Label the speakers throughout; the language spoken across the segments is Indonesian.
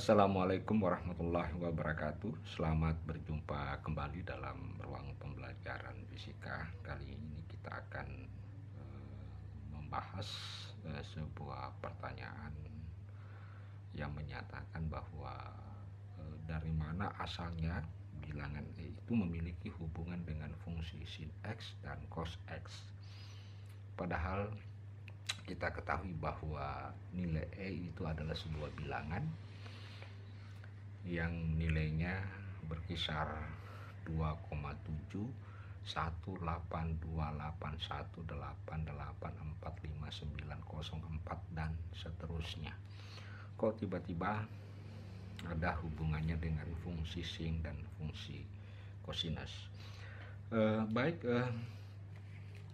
Speaker 1: Assalamualaikum warahmatullahi wabarakatuh. Selamat berjumpa kembali dalam ruang pembelajaran fisika. Kali ini kita akan membahas sebuah pertanyaan yang menyatakan bahwa dari mana asalnya bilangan E itu memiliki hubungan dengan fungsi sin X dan cos X. Padahal kita ketahui bahwa nilai E itu adalah sebuah bilangan yang nilainya berkisar 2,7128281884594 dan seterusnya. Kok tiba-tiba ada hubungannya dengan fungsi sin dan fungsi kosinus?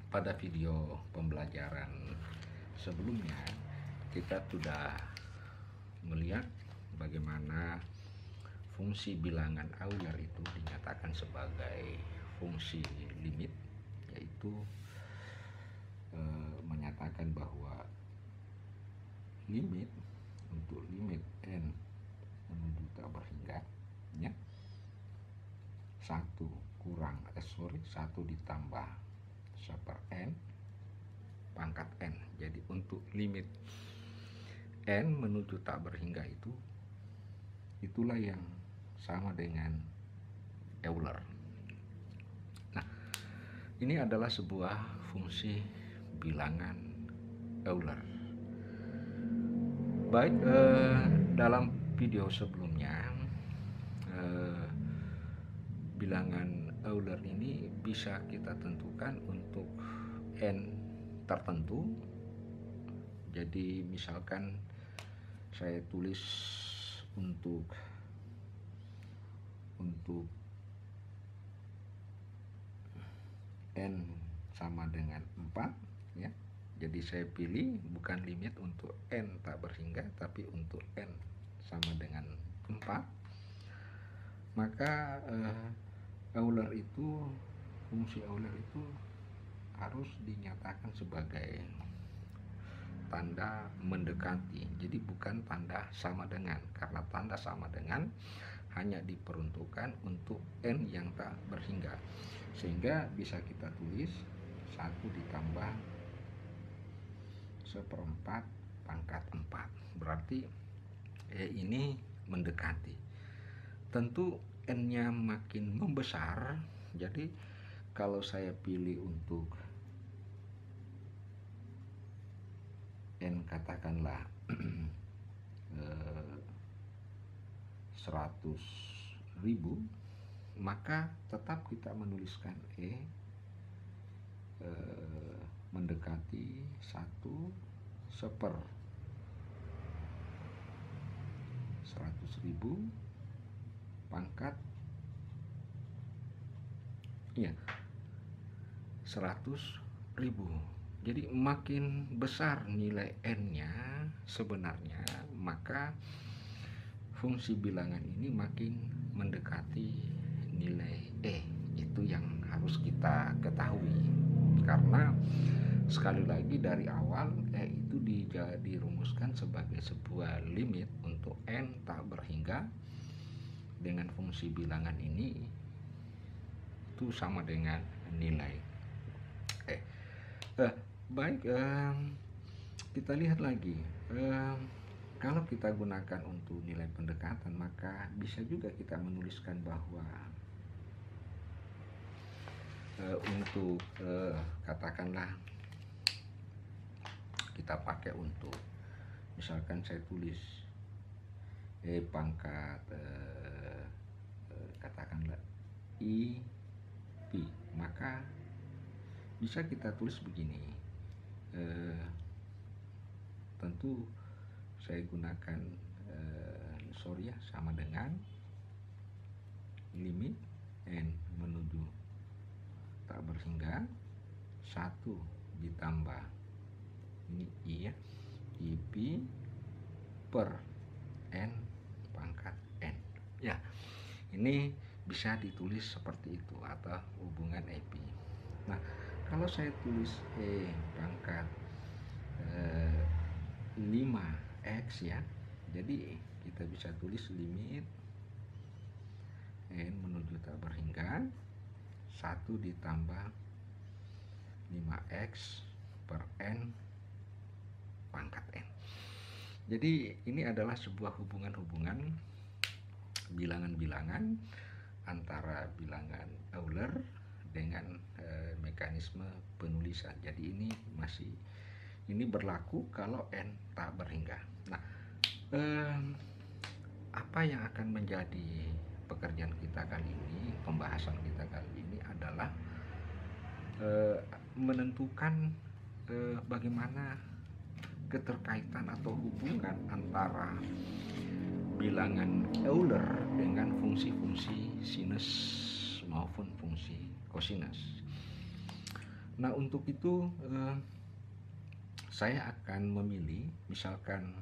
Speaker 1: Pada video pembelajaran sebelumnya kita sudah melihat bagaimana fungsi bilangan Euler itu dinyatakan sebagai fungsi limit, yaitu menyatakan bahwa limit untuk limit n menuju tak berhingga ya 1 ditambah 1/n pangkat n. Jadi untuk limit n menuju tak berhingga itulah yang sama dengan Euler. Nah, ini adalah sebuah fungsi bilangan Euler. Baik, dalam video sebelumnya bilangan Euler ini bisa kita tentukan untuk n tertentu. Jadi misalkan saya tulis untuk n sama dengan 4 ya. Jadi saya pilih bukan limit untuk n tak berhingga, tapi untuk n sama dengan 4. Maka fungsi Euler itu harus dinyatakan sebagai tanda mendekati. Jadi bukan tanda sama dengan, karena tanda sama dengan hanya diperuntukkan untuk n yang tak berhingga. Sehingga bisa kita tulis 1 ditambah 1/4 pangkat 4. Berarti ini mendekati. Tentu n-nya makin membesar. Jadi kalau saya pilih untuk n katakanlah 100.000, maka tetap kita menuliskan mendekati 1/100.000 pangkat 100.000. Jadi makin besar nilai n-nya sebenarnya, maka fungsi bilangan ini makin mendekati nilai E. Itu yang harus kita ketahui. Karena sekali lagi dari awal E itu dirumuskan sebagai sebuah limit untuk n tak berhingga dengan fungsi bilangan ini itu sama dengan nilai E. Baik, kita lihat lagi. Kalau kita gunakan untuk nilai pendekatan, maka bisa juga kita menuliskan bahwa untuk katakanlah kita pakai untuk, misalkan saya tulis pangkat katakanlah IP, maka bisa kita tulis begini. Tentu saya gunakan sama dengan limit n menuju tak berhingga 1 ditambah ini I ya, IP per n pangkat n. Ya, ini bisa ditulis seperti itu atau hubungan IP. Nah, kalau saya tulis pangkat 5x ya, jadi kita bisa tulis limit n menuju tak berhingga 1 ditambah 5x per n pangkat n. Jadi ini adalah sebuah hubungan-hubungan bilangan-bilangan antara bilangan Euler dengan mekanisme penulisan. Jadi ini berlaku kalau n tak berhingga. Nah, apa yang akan menjadi pekerjaan kita kali ini, pembahasan kita kali ini adalah menentukan bagaimana keterkaitan atau hubungan antara bilangan Euler dengan fungsi-fungsi sinus maupun fungsi kosinus. Nah, untuk itu saya akan memilih, misalkan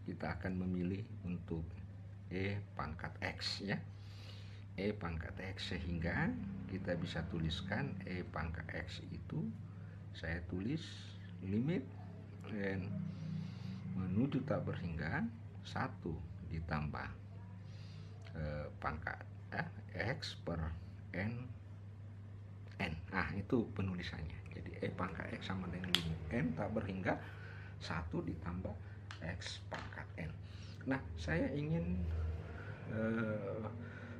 Speaker 1: kita akan memilih untuk E pangkat X ya. E pangkat X, sehingga kita bisa tuliskan E pangkat X itu saya tulis limit n menuju tak berhingga 1 ditambah pangkat X per n. Nah, itu penulisannya. Jadi E pangkat X sama dengan limit n tak berhingga 1 ditambah X pangkat n. Nah, saya ingin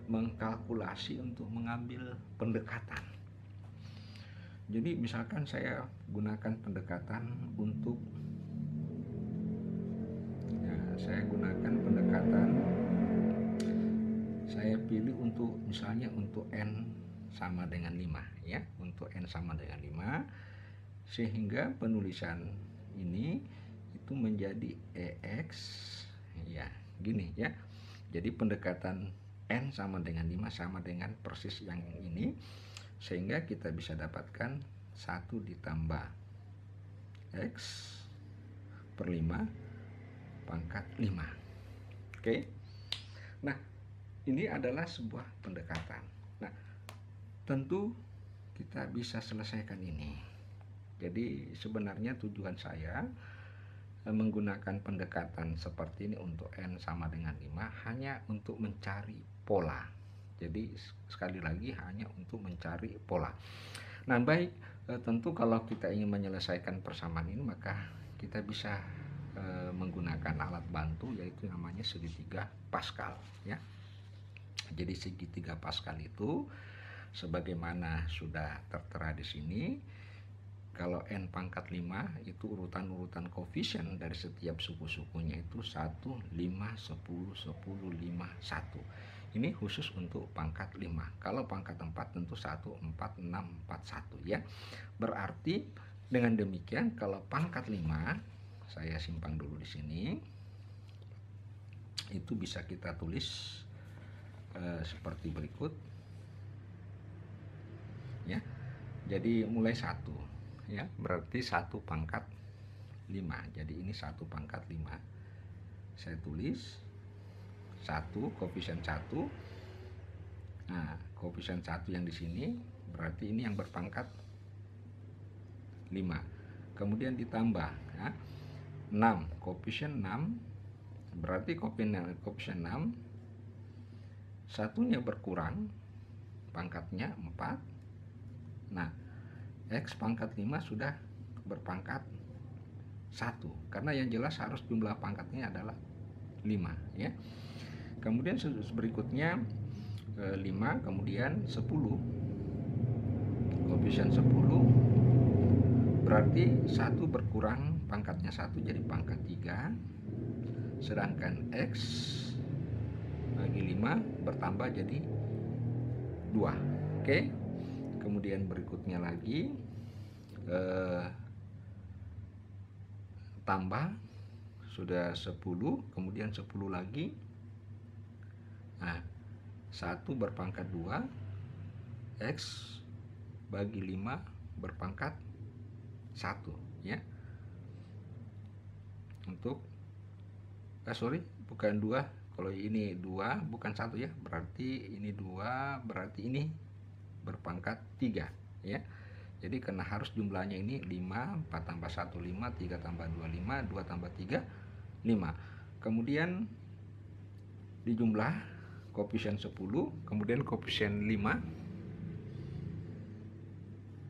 Speaker 1: mengkalkulasi untuk mengambil pendekatan. Jadi misalkan saya gunakan pendekatan untuk saya pilih untuk misalnya untuk n sama dengan 5 ya, untuk n sama dengan 5, sehingga penulisan ini itu menjadi EX ya, gini ya. Jadi pendekatan n sama dengan 5 sama dengan persis yang ini, sehingga kita bisa dapatkan 1 ditambah X per 5 pangkat 5. Oke. Nah, ini adalah sebuah pendekatan. Nah, tentu kita bisa selesaikan ini. Jadi sebenarnya tujuan saya menggunakan pendekatan seperti ini untuk n sama dengan 5 hanya untuk mencari pola. Jadi sekali lagi hanya untuk mencari pola. Nah, baik, tentu kalau kita ingin menyelesaikan persamaan ini maka kita bisa menggunakan alat bantu, yaitu namanya segitiga Pascal ya. Jadi segitiga Pascal itu sebagaimana sudah tertera di sini, kalau n pangkat 5 itu urutan-urutan koefisien dari setiap suku-sukunya itu 1, 5, 10, 10, 5, 1. Ini khusus untuk pangkat 5. Kalau pangkat 4 tentu 1, 4, 6, 4, 1 ya. Berarti dengan demikian kalau pangkat 5, saya simpang dulu di sini, itu bisa kita tulis seperti berikut ya. Jadi mulai 1 ya, berarti 1 pangkat 5. Jadi ini 1 pangkat 5. Saya tulis 1 koefisien 1. Nah, koefisien 1 yang di sini berarti ini yang berpangkat 5. Kemudian ditambah ya, 6 koefisien 6, berarti koefisien 6 satunya berkurang, pangkatnya 4. Nah, X pangkat 5 sudah berpangkat 1, karena yang jelas harus jumlah pangkatnya adalah 5 ya. Kemudian berikutnya 5, kemudian 10 koefisien 10, berarti 1 berkurang, pangkatnya 1 jadi pangkat 3, sedangkan X bagi 5 bertambah jadi 2. Oke. Kemudian berikutnya lagi tambah sudah 10, kemudian 10 lagi. Nah, 1 berpangkat 2, X bagi 5 berpangkat 1 ya. Untuk bukan 2, kalau ini 2 bukan 1 ya, berarti ini 2, berarti ini berpangkat 3 ya. Jadi karena harus jumlahnya ini 5, 4 tambah 1 5, 3 tambah 2 5, 2 tambah 3 5. Kemudian dijumlah koefisien 10, kemudian koefisien 5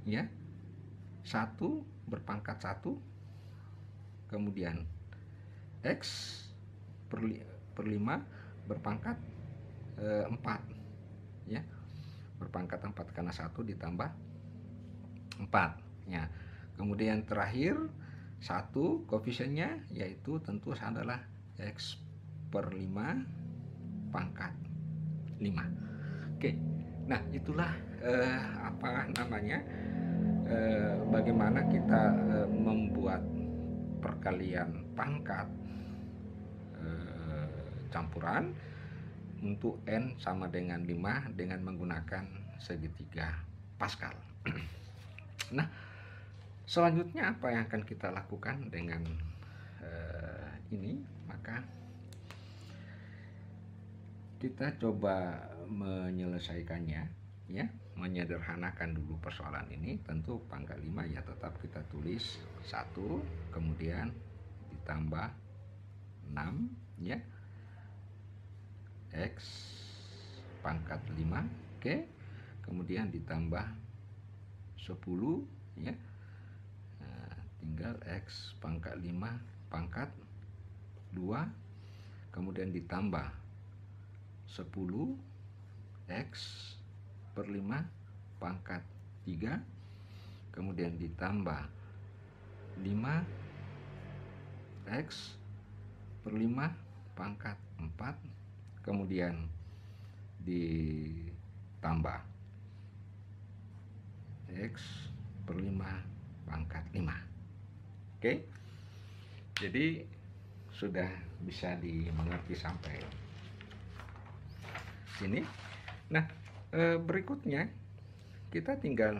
Speaker 1: ya. 1 berpangkat 1, kemudian X per 5 berpangkat 4 ya. Berpangkat 4 karena 1 ditambah 4 ya. Kemudian terakhir 1 koefisiennya yaitu tentu adalah X per 5 pangkat 5. Oke. Nah, itulah bagaimana kita membuat perkalian pangkat campuran untuk N sama dengan 5 dengan menggunakan segitiga Pascal. Nah, selanjutnya apa yang akan kita lakukan dengan ini? Maka kita coba menyelesaikannya ya, menyederhanakan dulu persoalan ini. Tentu pangkat 5 ya tetap kita tulis 1, kemudian ditambah 6 ya, X pangkat 5, oke. Kemudian ditambah 10 ya. Nah, tinggal X pangkat 5 pangkat 2, kemudian ditambah 10 X per 5 pangkat 3, kemudian ditambah 5 X per 5 pangkat 4, kemudian ditambah X per 5 pangkat 5. Oke, jadi sudah bisa dimengerti sampai sini. Nah, berikutnya kita tinggal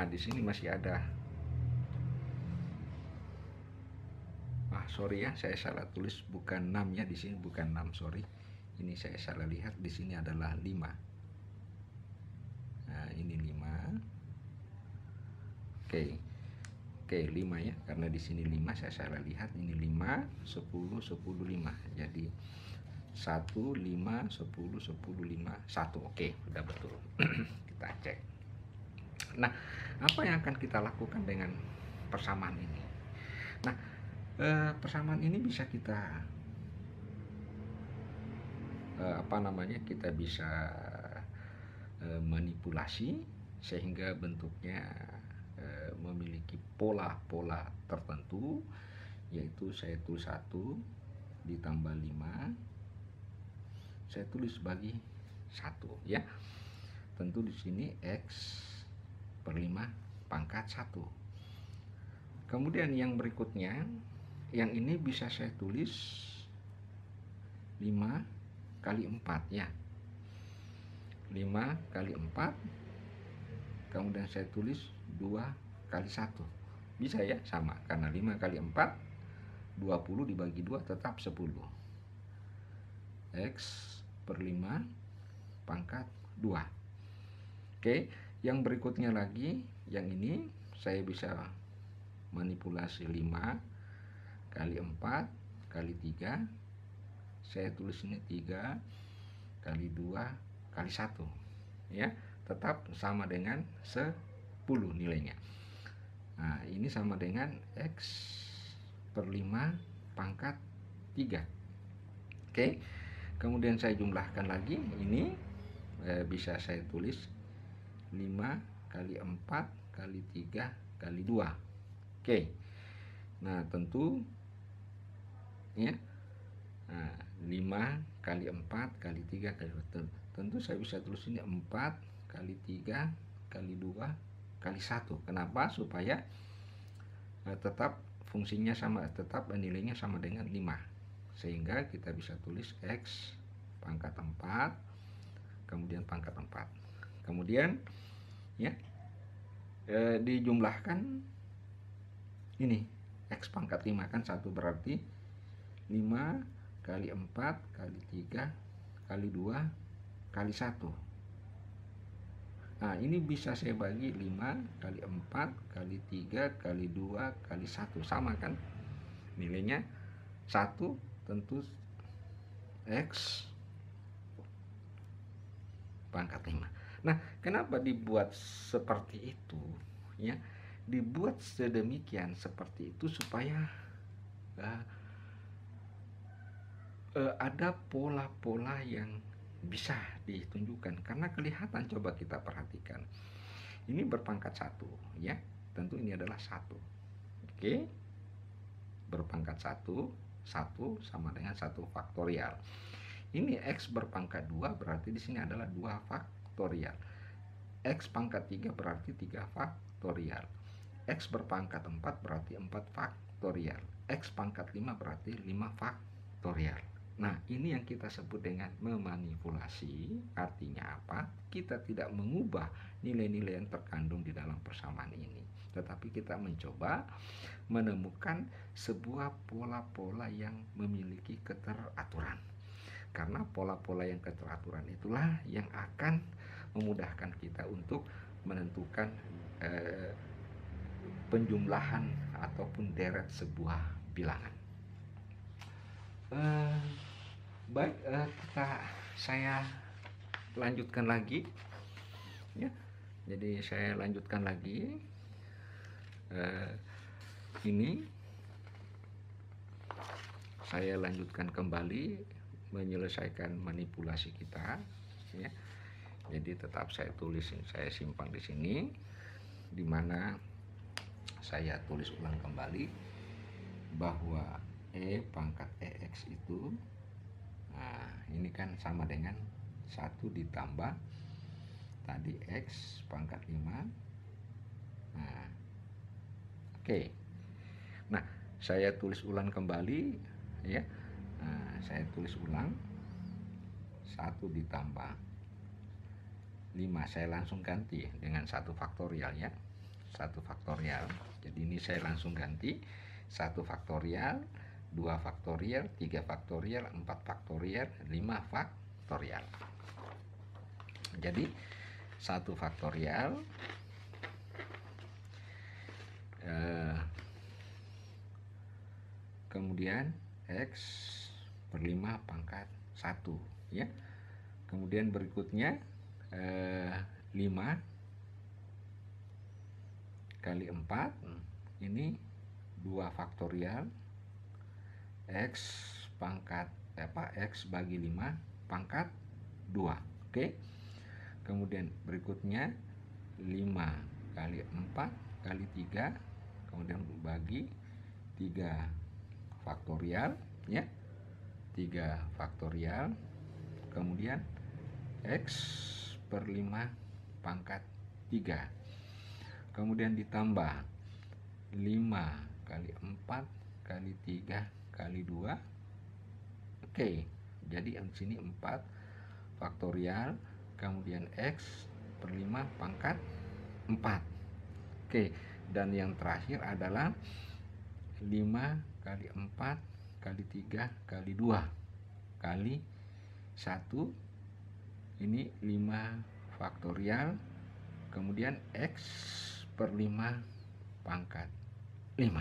Speaker 1: di sini masih ada. Sorry ya, saya salah tulis, bukan 6 ya, di sini bukan 6, sorry. Ini saya salah lihat, di sini adalah 5. Nah, ini 5. Oke, 5 ya, karena di sini 5 saya salah lihat. Ini 5, 10, 10, 5. Jadi 1, 5, 10, 10, 5, 1. Oke, sudah betul. Kita cek. Nah, apa yang akan kita lakukan dengan persamaan ini? Nah, persamaan ini bisa kita kita bisa manipulasi sehingga bentuknya memiliki pola-pola tertentu, yaitu saya tulis 1 ditambah 5, saya tulis bagi 1 ya. Tentu di sini X per 5 pangkat 1. Kemudian yang berikutnya, yang ini bisa saya tulis 5 kali 4 ya. 5 kali 4, kemudian saya tulis 2 kali 1. Bisa ya, sama, karena 5 kali 4 20 dibagi 2 tetap 10. X per 5 pangkat 2. Oke, yang berikutnya lagi, yang ini saya bisa manipulasi 5 kali 4 kali 3, saya tulis ini 3 kali 2 kali 1 ya, tetap sama dengan 10 nilainya. Nah, ini sama dengan X per 5 pangkat 3. Oke, kemudian saya jumlahkan lagi, ini bisa saya tulis 5 kali 4 kali 3 kali 2. Oke, nah tentu ya, 5 kali 4 kali 3 kali 2, tentu saya bisa tulis ini 4 kali 3 kali 2 kali 1. Kenapa? Supaya tetap fungsinya sama, tetap nilainya sama dengan 5, sehingga kita bisa tulis X pangkat 4 kemudian pangkat 4, kemudian ya dijumlahkan ini X pangkat 5 kan 1, berarti 5 kali 4 kali 3 kali 2 kali 1. Nah, ini bisa saya bagi 5 kali 4 kali 3 kali 2 kali 1. Sama kan? Nilainya 1 tentu X pangkat 5. Nah, kenapa dibuat seperti itu? Ya, dibuat sedemikian seperti itu supaya ada pola-pola yang bisa ditunjukkan, karena kelihatan. Coba kita perhatikan, ini berpangkat 1 ya, tentu ini adalah 1. Oke, berpangkat 1 sama dengan 1 faktorial. Ini X berpangkat 2 berarti di sini adalah 2 faktorial. X pangkat 3 berarti 3 faktorial. X berpangkat 4 berarti 4 faktorial. X pangkat 5 berarti 5 faktorial. Nah, ini yang kita sebut dengan memanipulasi. Artinya apa? Kita tidak mengubah nilai-nilai yang terkandung di dalam persamaan ini, tetapi kita mencoba menemukan sebuah pola-pola yang memiliki keteraturan. Karena pola-pola yang keteraturan itulah yang akan memudahkan kita untuk menentukan penjumlahan ataupun deret sebuah bilangan. Baik, saya lanjutkan lagi ya. Jadi saya lanjutkan lagi ini saya lanjutkan kembali menyelesaikan manipulasi kita ya. Jadi tetap saya tulis, saya simpan di sini, di mana saya tulis ulang kembali bahwa E pangkat EX itu, nah ini kan sama dengan 1 ditambah tadi X pangkat 5. Nah, oke. Nah, saya tulis ulang kembali ya. Nah, saya tulis ulang 1 ditambah 5, saya langsung ganti dengan 1 faktorial ya. 1 faktorial. Jadi ini saya langsung ganti 1 faktorial, 2 faktorial, 3 faktorial, 4 faktorial, 5 faktorial. Jadi 1 faktorial kemudian X per 5 pangkat 1 ya. Kemudian berikutnya 5 kali 4 ini 2 faktorial X pangkat X bagi 5 pangkat 2. Oke. Kemudian berikutnya 5 kali 4 kali 3 kemudian bagi 3 faktorial ya. 3 faktorial kemudian X per 5 pangkat 3, kemudian ditambah 5 kali 4 kali 3 kali 2. Oke, jadi di sini 4 faktorial kemudian X per 5 pangkat 4. Oke, dan yang terakhir adalah 5 kali 4 kali 3 kali 2 kali 1, ini 5 faktorial kemudian X per 5 pangkat 5.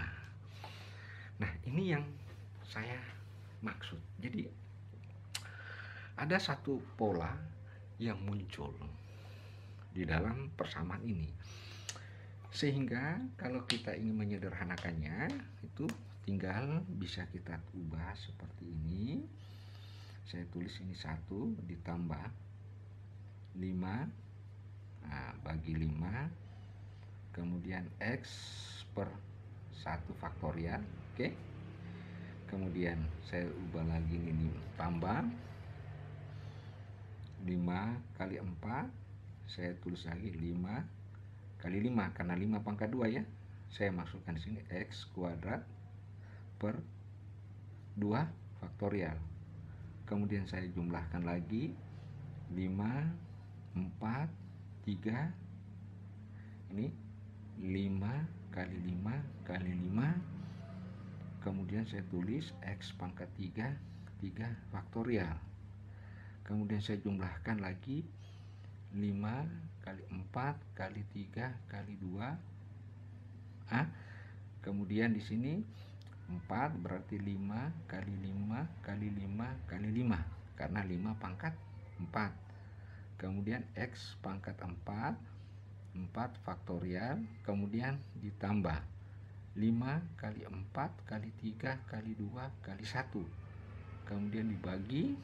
Speaker 1: Nah, ini yang saya maksud. Jadi ada satu pola yang muncul di dalam persamaan ini, sehingga kalau kita ingin menyederhanakannya itu tinggal bisa kita ubah seperti ini. Saya tulis ini 1 ditambah 5 bagi 5 kemudian X per 1 faktorial. Oke. Kemudian saya ubah lagi ini tambah 5 kali 4, saya tulis lagi 5 kali 5 karena 5 pangkat 2 ya. Saya masukkan di sini X kuadrat per 2 faktorial. Kemudian saya jumlahkan lagi 5 4 3, ini 5 kali 5 kali 5, kemudian saya tulis X pangkat 3 3 faktorial. kemudian saya jumlahkan lagi 5 kali 4 kali 3 kali 2. Kemudian di sini 4 berarti 5 kali 5 kali 5 kali 5, karena 5 pangkat 4. Kemudian X pangkat 4 faktorial, kemudian ditambah 5 kali 4 kali 3 kali 2 kali 1, kemudian dibagi,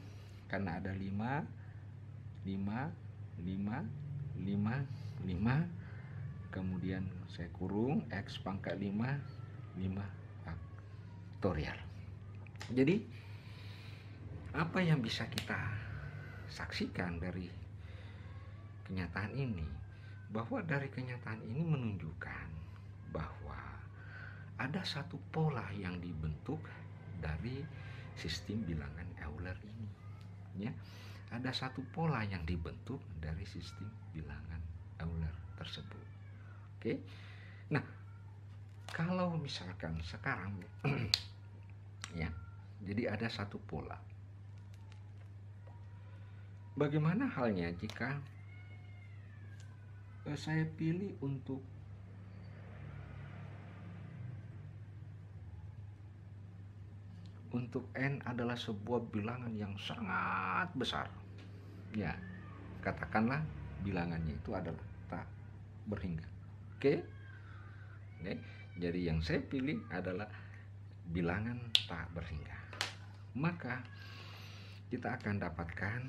Speaker 1: karena ada 5, 5, 5, 5, 5, kemudian saya kurung X pangkat 5, 5 faktorial. Jadi apa yang bisa kita saksikan dari kenyataan ini? Bahwa dari kenyataan ini menunjukkan bahwa ada satu pola yang dibentuk dari sistem bilangan Euler ini, ya. Ada satu pola yang dibentuk dari sistem bilangan Euler tersebut. Oke. Nah, kalau misalkan sekarang ya, jadi ada satu pola. Bagaimana halnya jika saya pilih untuk N adalah sebuah bilangan yang sangat besar. Ya, katakanlah bilangannya itu adalah tak berhingga. Oke? Jadi yang saya pilih adalah bilangan tak berhingga. Maka kita akan dapatkan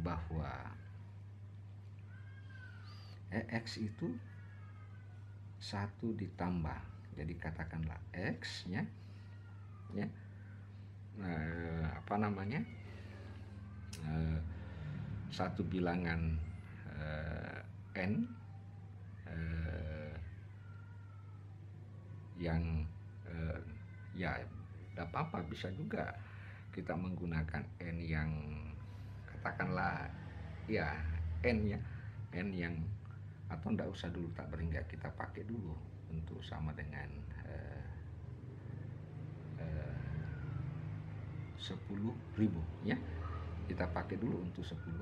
Speaker 1: bahwa EX itu 1 ditambah, jadi katakanlah X ya, satu bilangan N yang ya tidak apa-apa, bisa juga kita menggunakan N yang katakanlah ya N ya, N yang, atau tidak usah dulu tak berhingga, kita pakai dulu untuk sama dengan 10.000 ya. Kita pakai dulu untuk 10.000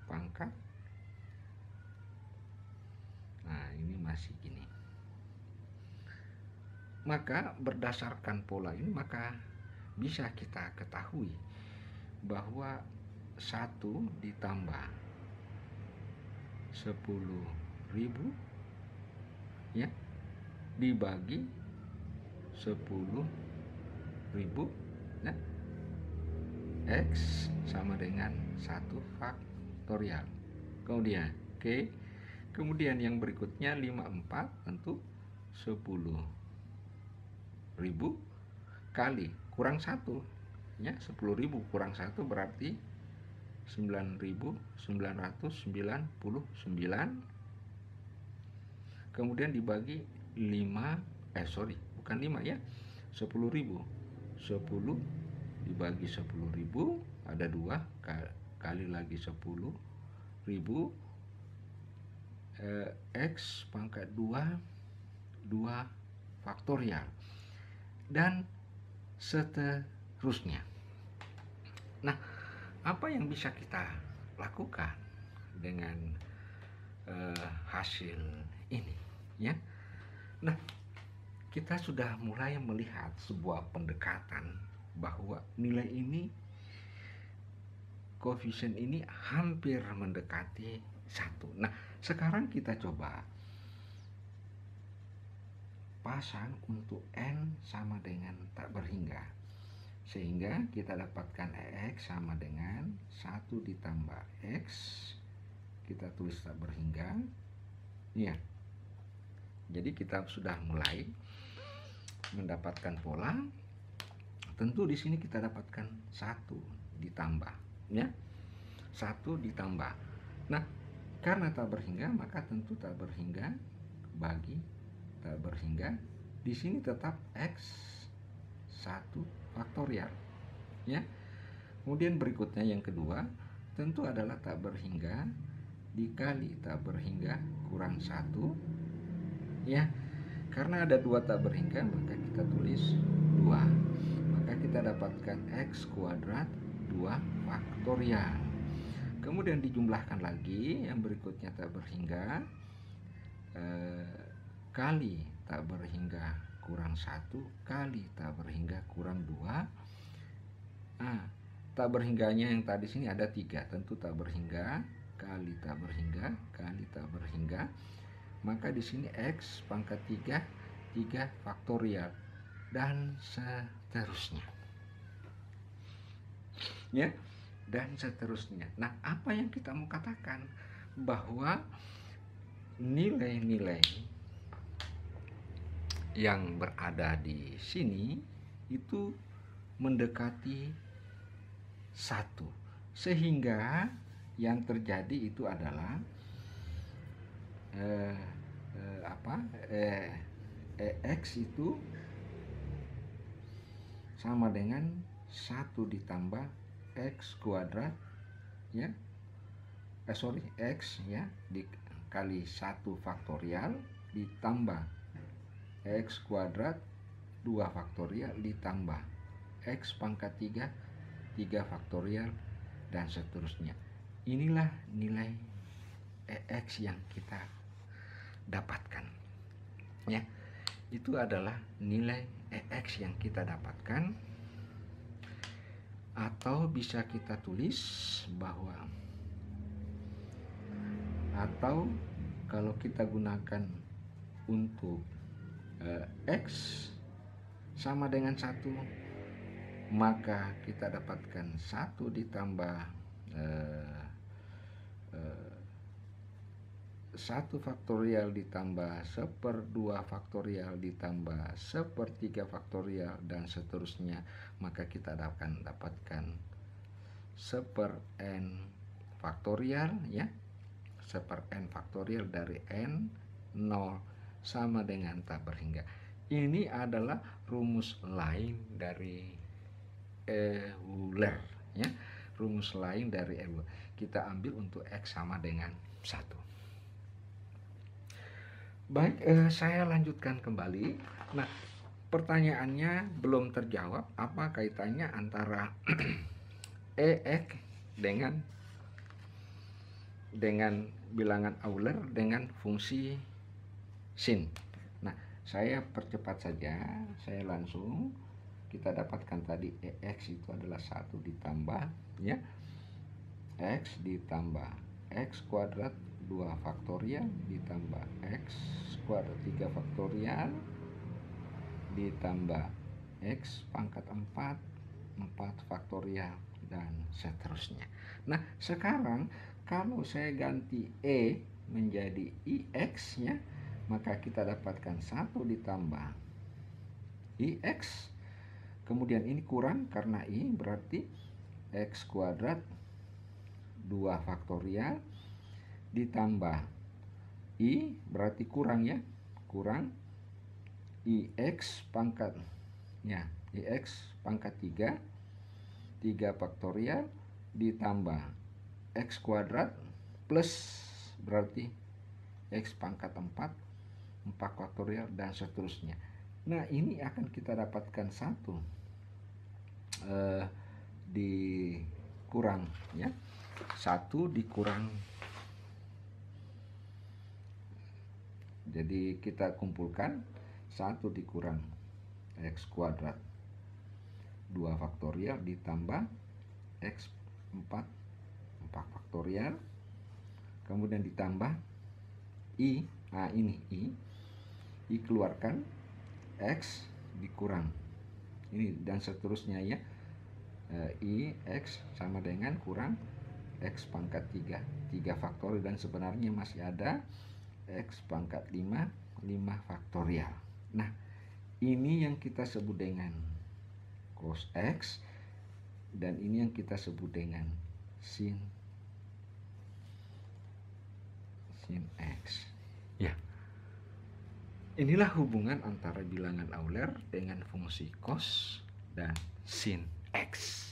Speaker 1: pangkat. Nah, ini masih gini. Maka berdasarkan pola ini, maka bisa kita ketahui bahwa 1 ditambah 10.000 ya dibagi 10.000 ya, X sama dengan 1 faktorial. Kemudian kemudian yang berikutnya 54 tentu 10.000 kali kurang 1 ya, 10.000 kurang 1 berarti 9.999, kemudian dibagi 10.000 ya, 10.000 dibagi 10.000 ada 2 kali lagi 10.000 X pangkat 2 faktorial, dan seterusnya. Nah, apa yang bisa kita lakukan dengan hasil ini ya? Nah, kita sudah mulai melihat sebuah pendekatan bahwa nilai ini, koefisien ini hampir mendekati 1. Nah, sekarang kita coba pasang untuk N sama dengan tak berhingga, sehingga kita dapatkan EX sama dengan 1 ditambah X, kita tulis tak berhingga ya. Jadi kita sudah mulai mendapatkan pola. Tentu di sini kita dapatkan 1 ditambah ya, 1 ditambah. Nah, karena tak berhingga, maka tentu tak berhingga bagi tak berhingga, di sini tetap X 1 faktorial ya. Kemudian berikutnya yang kedua tentu adalah tak berhingga dikali tak berhingga kurang 1 ya. Karena ada 2 tak berhingga, maka kita tulis 2. Maka kita dapatkan X kuadrat 2 faktorial. Kemudian dijumlahkan lagi yang berikutnya tak berhingga kali tak berhingga kurang 1 kali tak berhingga kurang 2. Tak berhingganya yang tadi sini ada 3, tentu tak berhingga kali tak berhingga kali tak berhingga. Maka di sini X pangkat 3 faktorial dan seterusnya. Ya, dan seterusnya. Nah, apa yang kita mau katakan? Bahwa nilai-nilai yang berada di sini itu mendekati 1, sehingga yang terjadi itu adalah X itu sama dengan 1 ditambah X kuadrat ya. X ya dikali 1 faktorial ditambah X kuadrat 2 faktorial ditambah X pangkat 3 faktorial dan seterusnya. Inilah nilai X yang kita dapatkan. Ya, itu adalah nilai X yang kita dapatkan, atau bisa kita tulis bahwa, atau kalau kita gunakan untuk X sama dengan 1, maka kita dapatkan 1 ditambah 1 faktorial ditambah 1/2 faktorial ditambah 1/3 faktorial dan seterusnya. Maka kita akan dapatkan 1/n faktorial ya. 1/n faktorial dari n 0 sama dengan tak berhingga. Ini adalah rumus lain dari Euler ya. Rumus lain dari Euler. Kita ambil untuk X sama dengan 1. Baik, saya lanjutkan kembali. Nah, pertanyaannya belum terjawab, apa kaitannya antara EX dengan bilangan Euler dengan fungsi sin. Nah, saya percepat saja, saya langsung kita dapatkan tadi EX itu adalah 1 ditambah ya X ditambah X kuadrat 2 faktorial ditambah X kuadrat 3 faktorial ditambah X pangkat 4 faktorial dan seterusnya. Nah, sekarang kalau saya ganti E menjadi IX ya, maka kita dapatkan 1 ditambah IX, kemudian ini kurang karena I, berarti X kuadrat 2 faktorial ditambah I, berarti kurang ya, kurang IX pangkat ya, IX pangkat 3 faktorial ditambah X kuadrat plus berarti X pangkat 4 faktorial dan seterusnya. Nah, ini akan kita dapatkan 1 dikurang ya, 1 dikurang. Jadi kita kumpulkan 1 dikurang X kuadrat 2 faktorial ditambah X 4 faktorial, kemudian ditambah I, nah ini I keluarkan, X dikurang ini dan seterusnya ya. I X sama dengan kurang X pangkat 3 faktorial dan sebenarnya masih ada X pangkat 5 faktorial. Nah, ini yang kita sebut dengan cos X dan ini yang kita sebut dengan sin X. Ya. Inilah hubungan antara bilangan Euler dengan fungsi cos dan sin X.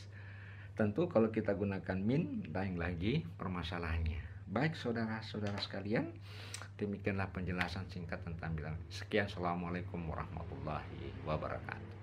Speaker 1: Tentu kalau kita gunakan min, lain lagi permasalahannya. Baik saudara-saudara sekalian, Demikianlah penjelasan singkat tentang bilangan. Sekian, assalamualaikum warahmatullahi wabarakatuh.